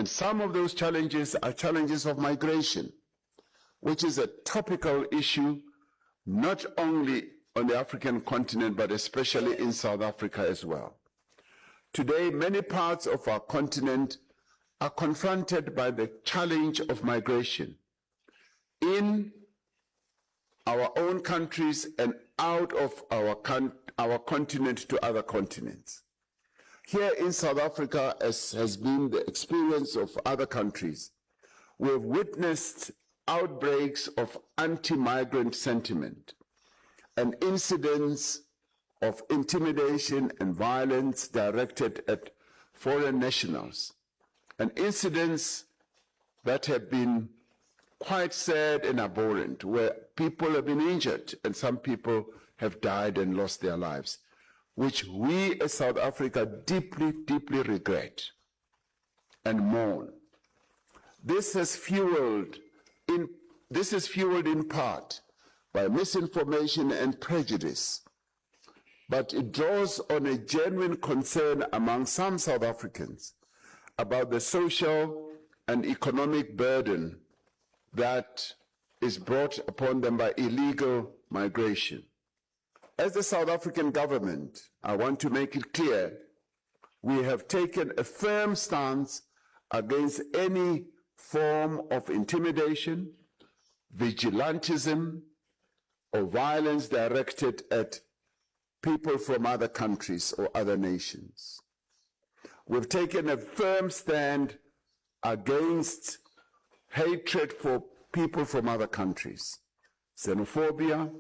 And some of those challenges are challenges of migration, which is a topical issue not only on the African continent, but especially in South Africa as well. Today, many parts of our continent are confronted by the challenge of migration in our own countries and out of our continent to other continents. Here in South Africa, as has been the experience of other countries, we have witnessed outbreaks of anti-migrant sentiment and incidents of intimidation and violence directed at foreign nationals, and incidents that have been quite sad and abhorrent, where people have been injured and some people have died and lost their lives, which we as South Africa deeply, deeply regret and mourn. This is fueled in part by misinformation and prejudice, but it draws on a genuine concern among some South Africans about the social and economic burden that is brought upon them by illegal migration. As the South African government, I want to make it clear, we have taken a firm stance against any form of intimidation, vigilantism, or violence directed at people from other countries or other nations. We've taken a firm stand against hatred for people from other countries, xenophobia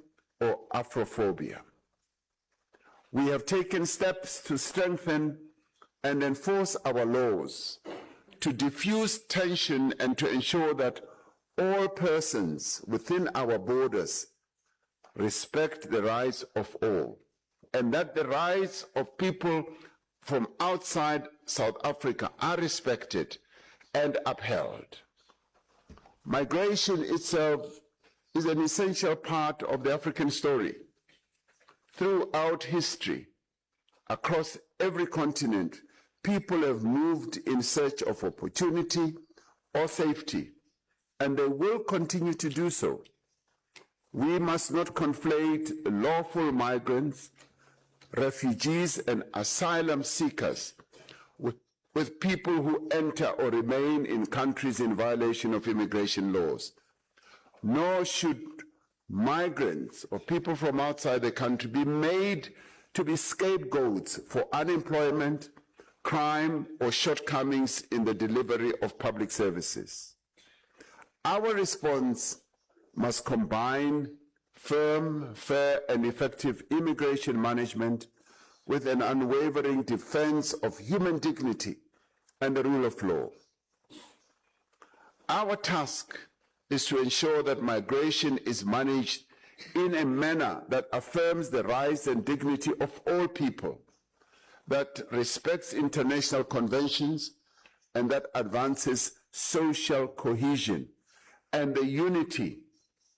or Afrophobia. We have taken steps to strengthen and enforce our laws, to diffuse tension and to ensure that all persons within our borders respect the rights of all, and that the rights of people from outside South Africa are respected and upheld. Migration itself is an essential part of the African story. Throughout history, across every continent, people have moved in search of opportunity or safety, and they will continue to do so. We must not conflate lawful migrants, refugees, and asylum seekers with people who enter or remain in countries in violation of immigration laws. Nor should migrants or people from outside the country be made to be scapegoats for unemployment, crime, or shortcomings in the delivery of public services. Our response must combine firm, fair, and effective immigration management with an unwavering defense of human dignity and the rule of law. Our task is to ensure that migration is managed in a manner that affirms the rights and dignity of all people, that respects international conventions, and that advances social cohesion and the unity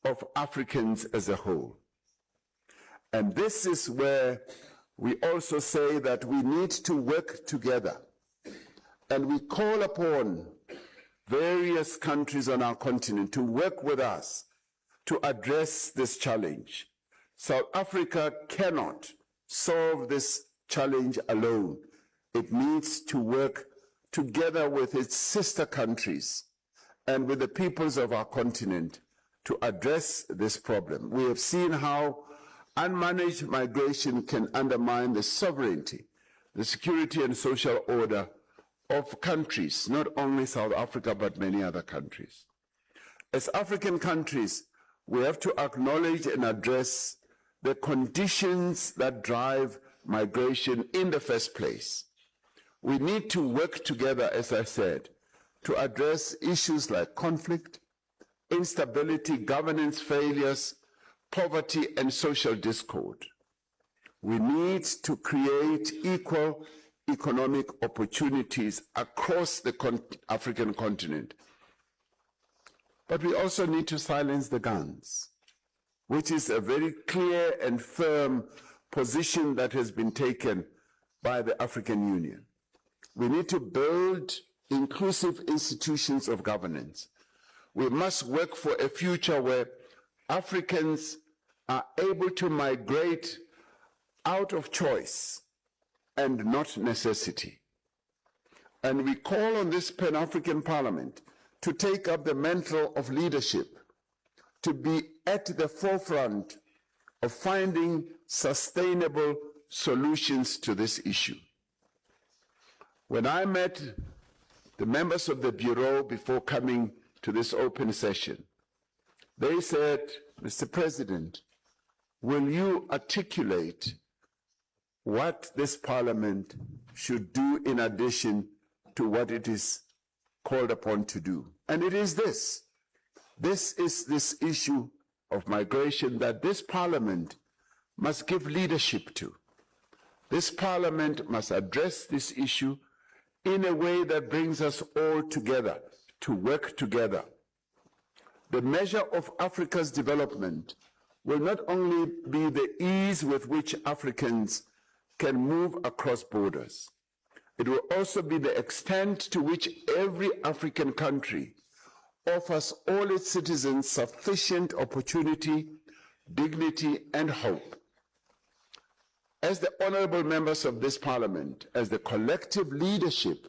of Africans as a whole. And this is where we also say that we need to work together, and we call upon various countries on our continent to work with us to address this challenge. South Africa cannot solve this challenge alone. It needs to work together with its sister countries and with the peoples of our continent to address this problem. We have seen how unmanaged migration can undermine the sovereignty, the security and social order of countries, not only South Africa, but many other countries. As African countries, we have to acknowledge and address the conditions that drive migration in the first place. We need to work together, as I said, to address issues like conflict, instability, governance failures, poverty, and social discord. We need to create equal economic opportunities across the African continent. But we also need to silence the guns, which is a very clear and firm position that has been taken by the African Union. We need to build inclusive institutions of governance. We must work for a future where Africans are able to migrate out of choice and not necessity. And we call on this Pan-African Parliament to take up the mantle of leadership, to be at the forefront of finding sustainable solutions to this issue. When I met the members of the Bureau before coming to this open session, they said, Mr. President, will you articulate what this Parliament should do in addition to what it is called upon to do? And it is this. This is this issue of migration that this Parliament must give leadership to. This Parliament must address this issue in a way that brings us all together, to work together. The measure of Africa's development will not only be the ease with which Africans can move across borders, it will also be the extent to which every African country offers all its citizens sufficient opportunity, dignity, and hope. As the honorable members of this Parliament, as the collective leadership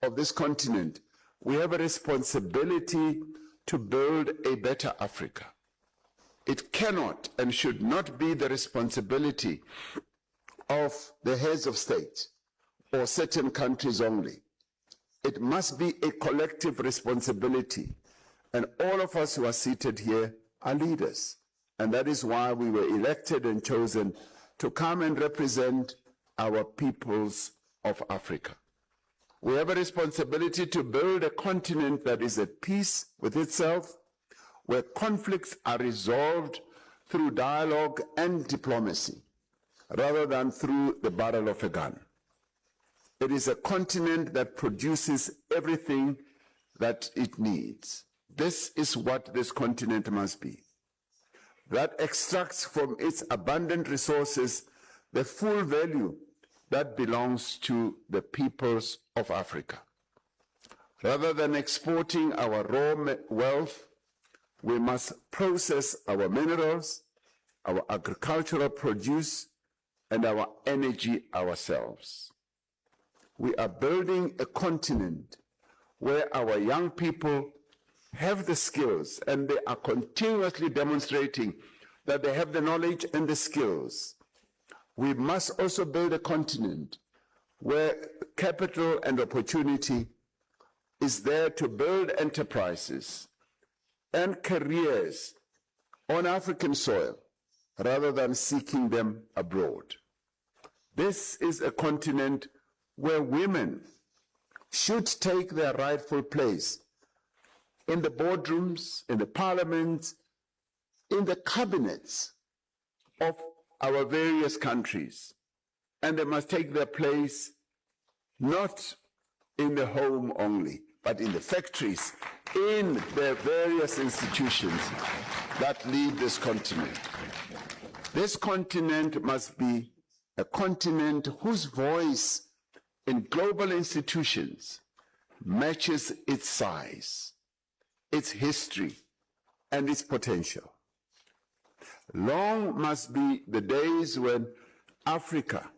of this continent, we have a responsibility to build a better Africa. It cannot and should not be the responsibility of the heads of state or certain countries only. It must be a collective responsibility, and all of us who are seated here are leaders, and that is why we were elected and chosen to come and represent our peoples of Africa. We have a responsibility to build a continent that is at peace with itself, where conflicts are resolved through dialogue and diplomacy, rather than through the barrel of a gun. It is a continent that produces everything that it needs. This is what this continent must be. That extracts from its abundant resources the full value that belongs to the peoples of Africa. Rather than exporting our raw wealth, we must process our minerals, our agricultural produce, and our energy ourselves. We are building a continent where our young people have the skills, and they are continuously demonstrating that they have the knowledge and the skills. We must also build a continent where capital and opportunity is there to build enterprises and careers on African soil rather than seeking them abroad. This is a continent where women should take their rightful place in the boardrooms, in the parliaments, in the cabinets of our various countries. And they must take their place not in the home only, but in the factories, in the various institutions that lead this continent. This continent must be a continent whose voice in global institutions matches its size, its history, and its potential. Long must be the days when Africa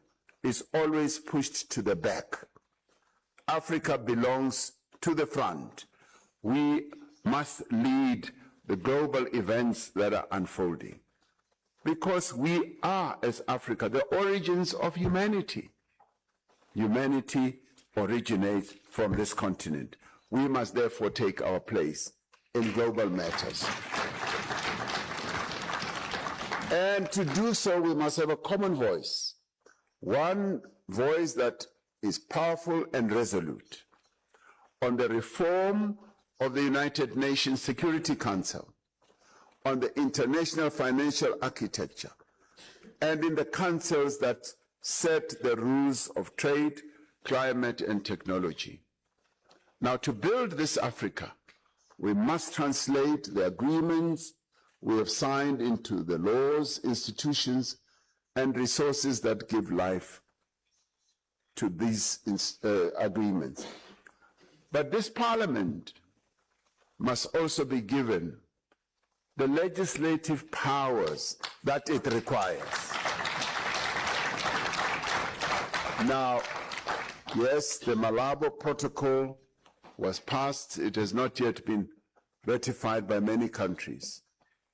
is always pushed to the back. Africa belongs to the front. We must lead the global events that are unfolding, because we are, as Africa, the origins of humanity. Humanity originates from this continent. We must therefore take our place in global matters. And to do so, we must have a common voice, one voice that is powerful and resolute on the reform of the United Nations Security Council, on the international financial architecture, and in the councils that set the rules of trade, climate, and technology. Now, to build this Africa, we must translate the agreements we have signed into the laws, institutions, and resources that give life to these agreements. But this parliament must also be given the legislative powers that it requires. Now, yes, the Malabo Protocol was passed. It has not yet been ratified by many countries.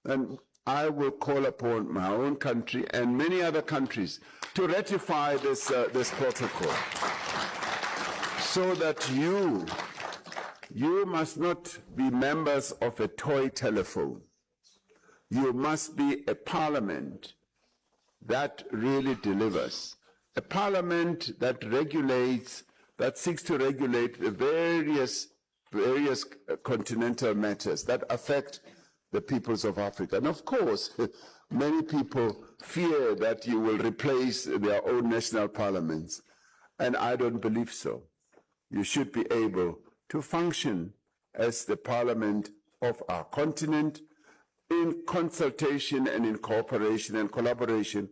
And I will call upon my own country and many other countries to ratify this protocol, so that you must not be members of a toy telephone. You must be a parliament that really delivers, a parliament that regulates, that seeks to regulate the various continental matters that affect the peoples of Africa. And of course, many people fear that you will replace their own national parliaments, and I don't believe so. You should be able to function as the parliament of our continent in consultation and in cooperation and collaboration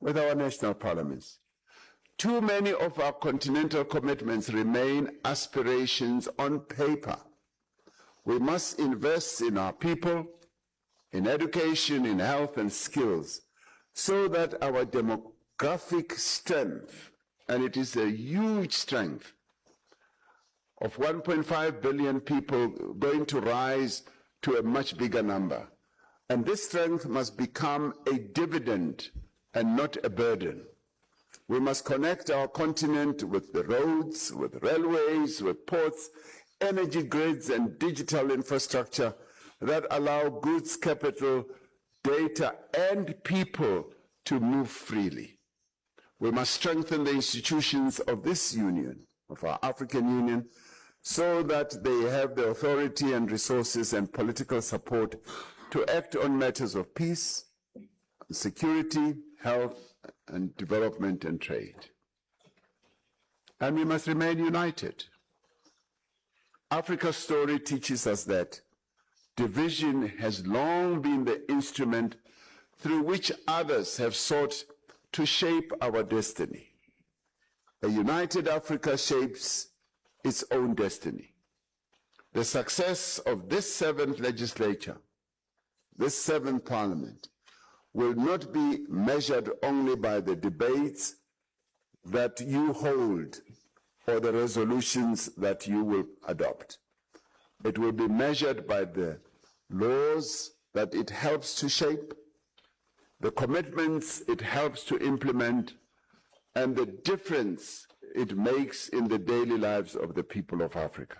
with our national parliaments. Too many of our continental commitments remain aspirations on paper. We must invest in our people, in education, in health and skills, so that our demographic strength, and it is a huge strength, of 1.5 billion people going to rise to a much bigger number. And this strength must become a dividend and not a burden. We must connect our continent with the roads, with railways, with ports, energy grids, and digital infrastructure that allow goods, capital, data, and people to move freely. We must strengthen the institutions of this union, of our African Union, so that they have the authority and resources and political support to act on matters of peace, security, health, and development and trade. And we must remain united. Africa's story teaches us that division has long been the instrument through which others have sought to shape our destiny. A united Africa shapes its own destiny. The success of this 7th legislature, this 7th parliament, will not be measured only by the debates that you hold or the resolutions that you will adopt. It will be measured by the laws that it helps to shape, the commitments it helps to implement, and the difference it makes in the daily lives of the people of Africa.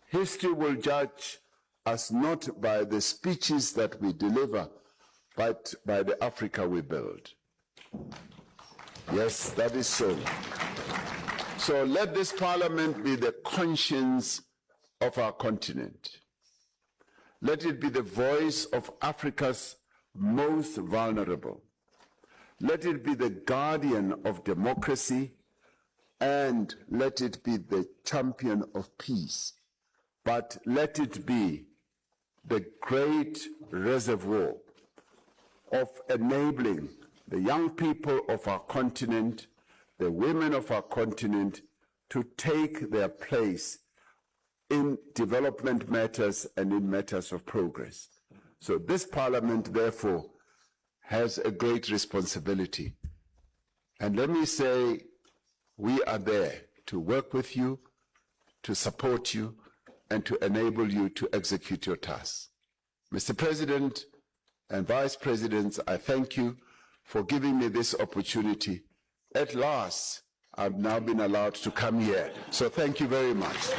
History will judge us not by the speeches that we deliver, but by the Africa we build. Yes, that is so. So let this parliament be the conscience of our continent. Let it be the voice of Africa's most vulnerable. Let it be the guardian of democracy, and let it be the champion of peace. But let it be the great reservoir of enabling the young people of our continent, the women of our continent, to take their place in development matters and in matters of progress. So this parliament, therefore, has a great responsibility. And let me say, we are there to work with you, to support you, and to enable you to execute your tasks. Mr. President and Vice Presidents, I thank you for giving me this opportunity. At last, I've now been allowed to come here. So thank you very much.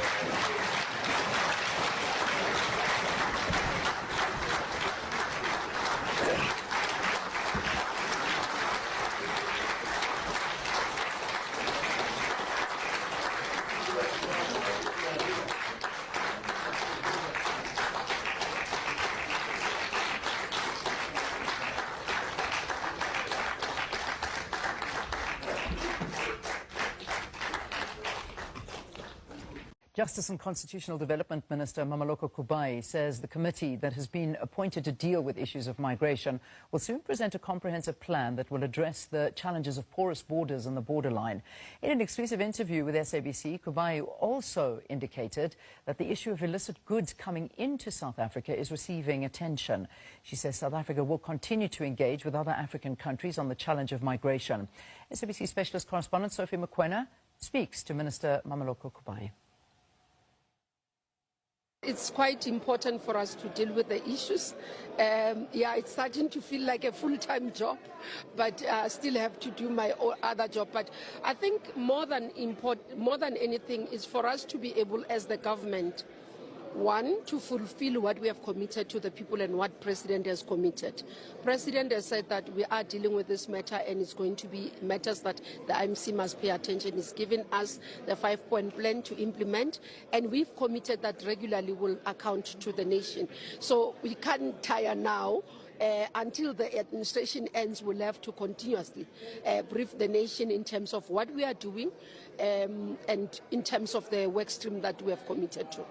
Just Justice and Constitutional Development Minister Mameloko Kubai says the committee that has been appointed to deal with issues of migration will soon present a comprehensive plan that will address the challenges of porous borders and the borderline. In an exclusive interview with SABC, Kubai also indicated that the issue of illicit goods coming into South Africa is receiving attention. She says South Africa will continue to engage with other African countries on the challenge of migration. SABC specialist correspondent Sophie Mokoena speaks to Minister Mameloko Kubai. It's quite important for us to deal with the issues. It's starting to feel like a full-time job, but I still have to do my other job. But I think more than anything is for us to be able, as the government, one, to fulfill what we have committed to the people and what President has committed. President has said that we are dealing with this matter and it's going to be matters that the IMC must pay attention. He's given us the 5-point plan to implement, and we've committed that regularly will account to the nation. So we can't tire now. Until the administration ends, we'll have to continuously brief the nation in terms of what we are doing and in terms of the work stream that we have committed to.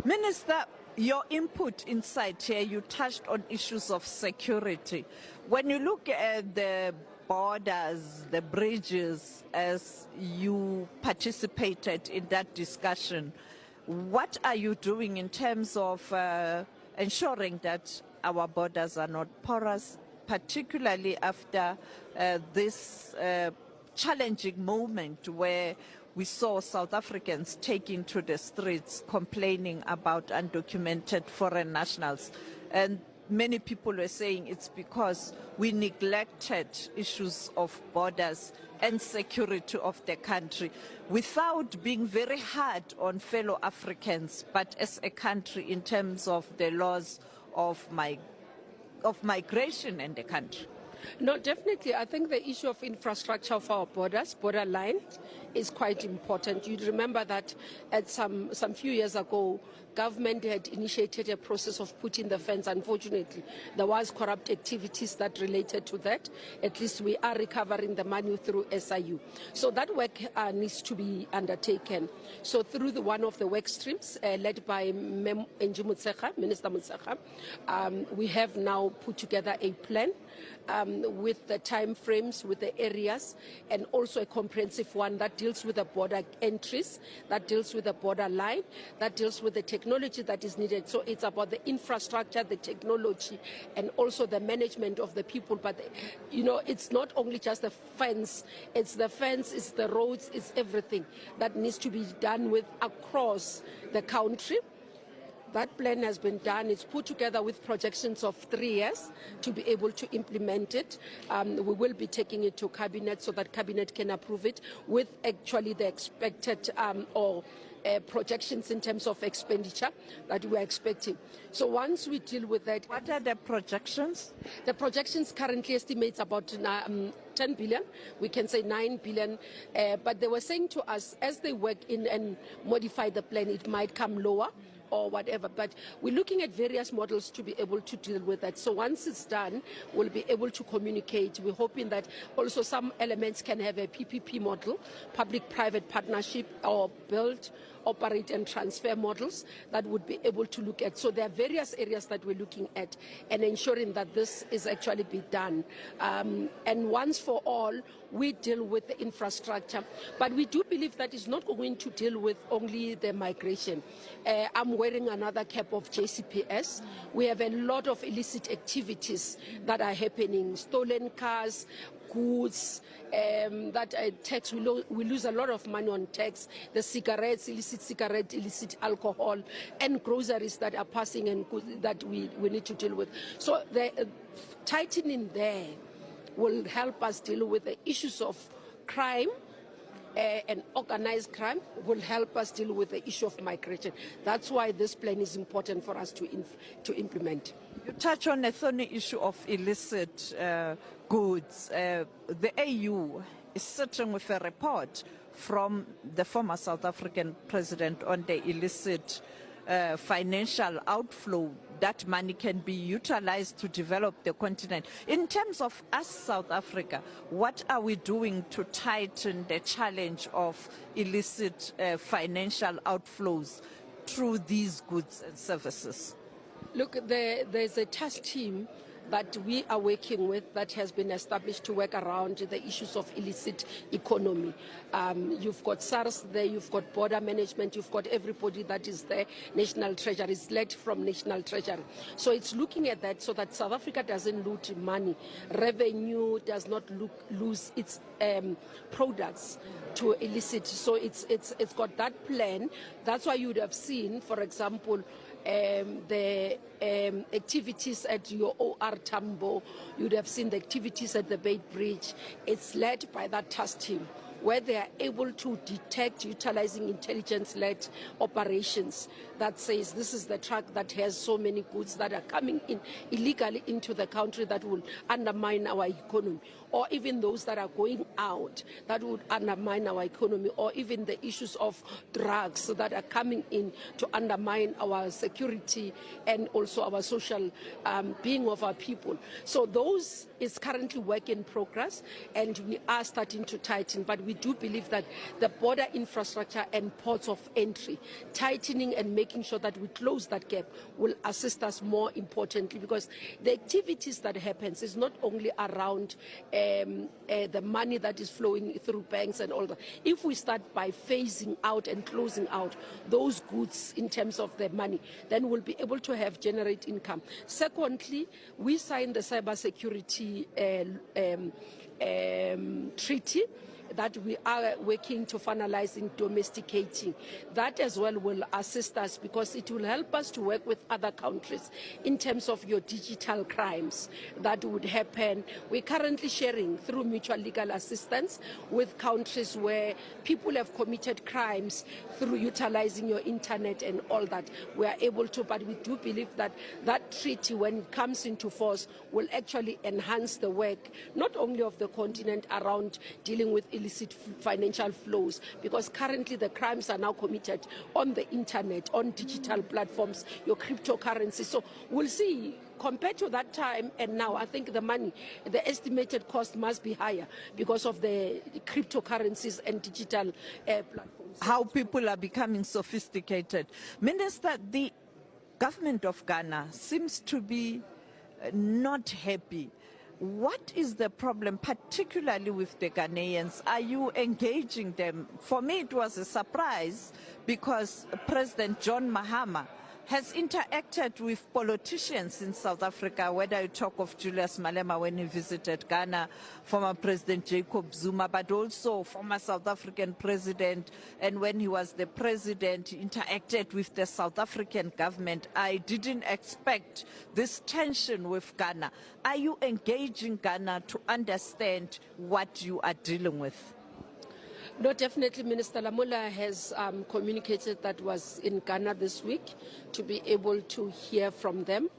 Minister, your input inside here, you touched on issues of security. When you look at the borders, the bridges, as you participated in that discussion, what are you doing in terms of ensuring that our borders are not porous, particularly after this challenging moment where we saw South Africans taking to the streets complaining about undocumented foreign nationals? And many people were saying it's because we neglected issues of borders and security of the country without being very hard on fellow Africans, but as a country in terms of the laws of migration in the country. No, definitely. I think the issue of infrastructure of our borders, borderline, is quite important. You remember that at some few years ago, government had initiated a process of putting the fence. Unfortunately, there was corrupt activities that related to that. At least we are recovering the money through SIU. So that work needs to be undertaken. So through one of the work streams led by Minister Motshekga, we have now put together a plan with the time frames, with the areas, and also a comprehensive one that deals with the border entries, that deals with the border line, that deals with the technology that is needed. So it's about the infrastructure, the technology, and also the management of the people. But, it's not only just the fence, it's the roads, it's everything that needs to be done with across the country. That plan has been done. It's put together with projections of 3 years to be able to implement it. We will be taking it to Cabinet so that Cabinet can approve it with actually the expected projections in terms of expenditure that we are expecting. So once we deal with that... What are the projections? The projections currently estimates about 10 billion. We can say 9 billion. But they were saying to us, as they work in and modify the plan, it might come lower or whatever, but we're looking at various models to be able to deal with that. So once it's done, we'll be able to communicate. We're hoping that also some elements can have a PPP model, public-private partnership, or build, operate and transfer models that would be able to look at. So there are various areas that we're looking at and ensuring that this is actually be done. And once for all, we deal with the infrastructure. But we do believe that it's not going to deal with only the migration. I'm wearing another cap of JCPS. We have a lot of illicit activities that are happening, stolen cars, goods, tax, we lose a lot of money on tax, the cigarettes, illicit alcohol, and groceries that are passing and that we need to deal with. So the tightening there will help us deal with the issues of crime and organized crime, will help us deal with the issue of migration. That's why this plan is important for us to implement. You touch on the thorny issue of illicit goods. The AU is sitting with a report from the former South African president on the illicit financial outflow, that money can be utilized to develop the continent. In terms of us, South Africa, what are we doing to tighten the challenge of illicit financial outflows through these goods and services? Look, there's a task team that we are working with that has been established to work around the issues of illicit economy. You've got SARS there, you've got border management, you've got everybody that is there. National Treasury is led from National Treasury. So it's looking at that so that South Africa doesn't lose money. Revenue does not lose its products to illicit. So it's got that plan. That's why you would have seen, for example, the activities at your OR Tambo, you'd have seen the activities at the Bay Bridge. It's led by that task team, where they are able to detect, utilizing intelligence-led operations that says this is the truck that has so many goods that are coming in illegally into the country that will undermine our economy, or even those that are going out that would undermine our economy, or even the issues of drugs that are coming in to undermine our security and also our social being of our people. So those is currently work in progress, and we are starting to tighten, but we do believe that the border infrastructure and ports of entry, tightening and making sure that we close that gap will assist us more importantly, because the activities that happens is not only around the money that is flowing through banks and all that. If we start by phasing out and closing out those goods in terms of the money, then we'll be able to generate income. Secondly, we signed the cybersecurity treaty that we are working to finalize in domesticating. That as well will assist us, because it will help us to work with other countries in terms of your digital crimes that would happen. We're currently sharing through mutual legal assistance with countries where people have committed crimes through utilizing your internet and all that. We are able to, but we do believe that that treaty, when it comes into force, will actually enhance the work not only of the continent around dealing with illicit financial flows, because currently the crimes are now committed on the internet, on digital platforms, your cryptocurrency. So we'll see. Compared to that time and now, I think the money, the estimated cost must be higher because of the cryptocurrencies and digital platforms. How people are becoming sophisticated. Minister, the government of Ghana seems to be not happy. What is the problem, particularly with the Ghanaians? Are you engaging them? For me, it was a surprise because President John Mahama has interacted with politicians in South Africa, whether you talk of Julius Malema when he visited Ghana, former President Jacob Zuma, but also former South African president, and when he was the president, he interacted with the South African government. I didn't expect this tension with Ghana. Are you engaging Ghana to understand what you are dealing with? No, definitely. Minister Lamola has communicated that was in Ghana this week to be able to hear from them,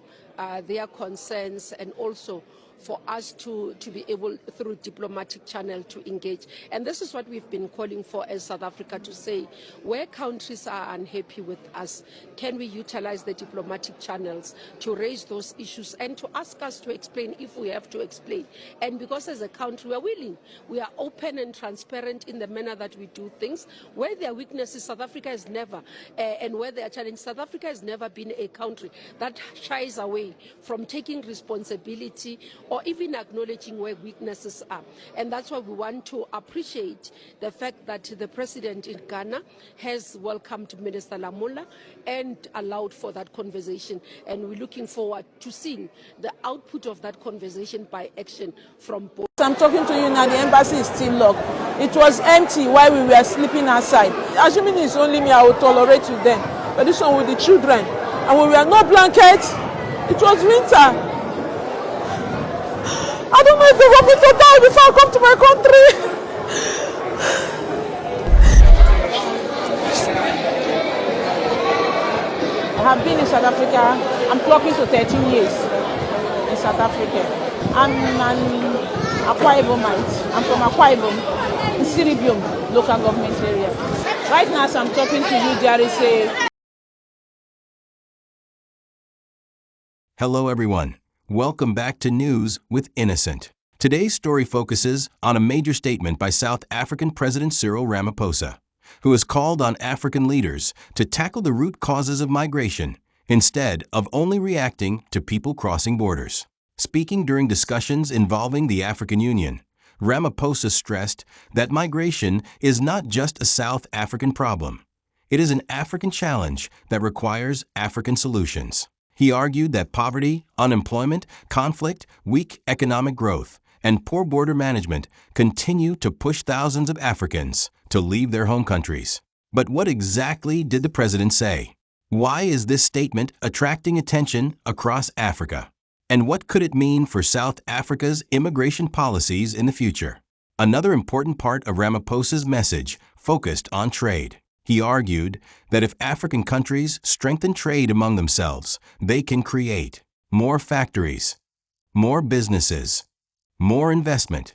their concerns, and also for us to be able, through diplomatic channel, to engage. And this is what we've been calling for as South Africa, to say where countries are unhappy with us, can we utilize the diplomatic channels to raise those issues and to ask us to explain if we have to explain. And because as a country we are willing, we are open and transparent in the manner that we do things. Where there are weaknesses, South Africa has never, and where there are challenges, South Africa has never been a country that shies away from taking responsibility or even acknowledging where weaknesses are. And that's why we want to appreciate the fact that the president in Ghana has welcomed Minister Lamola and allowed for that conversation. And we're looking forward to seeing the output of that conversation by action from both. I'm talking to you now, the embassy is still locked. It was empty while we were sleeping outside. Assuming it's only me, I will tolerate with them. But this one with the children. And when we had no blankets, it was winter. I don't know if they want me to die before I come to my country. I have been in South Africa. I'm clocking to 13 years in South Africa. I'm an Akwa Ibomite. I'm from Akwa Ibom, in Siribium local government area. Right now, as I'm talking to you, there is a Hello everyone. Welcome back to News with Innocent. Today's story focuses on a major statement by South African President Cyril Ramaphosa, who has called on African leaders to tackle the root causes of migration instead of only reacting to people crossing borders. Speaking during discussions involving the African Union, Ramaphosa stressed that migration is not just a South African problem. It is an African challenge that requires African solutions. He argued that poverty, unemployment, conflict, weak economic growth, and poor border management continue to push thousands of Africans to leave their home countries. But what exactly did the president say? Why is this statement attracting attention across Africa? And what could it mean for South Africa's immigration policies in the future? Another important part of Ramaphosa's message focused on trade. He argued that if African countries strengthen trade among themselves, they can create more factories, more businesses, more investment,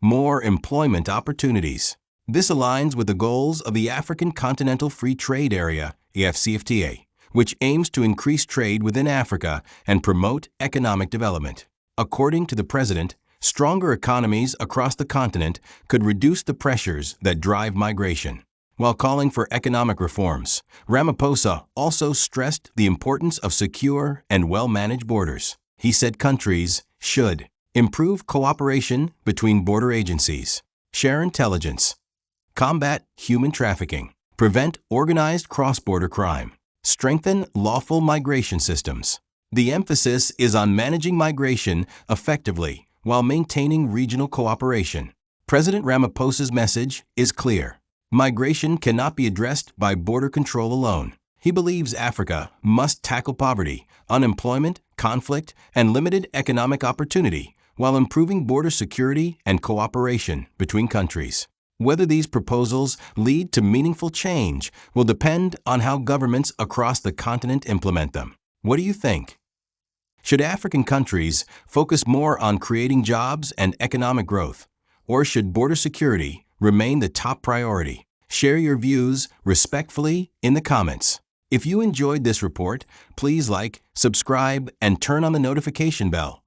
more employment opportunities. This aligns with the goals of the African Continental Free Trade Area, AfCFTA, which aims to increase trade within Africa and promote economic development. According to the president, stronger economies across the continent could reduce the pressures that drive migration. While calling for economic reforms, Ramaphosa also stressed the importance of secure and well-managed borders. He said countries should improve cooperation between border agencies, share intelligence, combat human trafficking, prevent organized cross-border crime, strengthen lawful migration systems. The emphasis is on managing migration effectively while maintaining regional cooperation. President Ramaphosa's message is clear. Migration cannot be addressed by border control alone. He believes Africa must tackle poverty, unemployment, conflict, and limited economic opportunity while improving border security and cooperation between countries. Whether these proposals lead to meaningful change will depend on how governments across the continent implement them. What do you think? Should African countries focus more on creating jobs and economic growth, or should border security remain the top priority? Share your views respectfully in the comments. If you enjoyed this report, please like, subscribe, and turn on the notification bell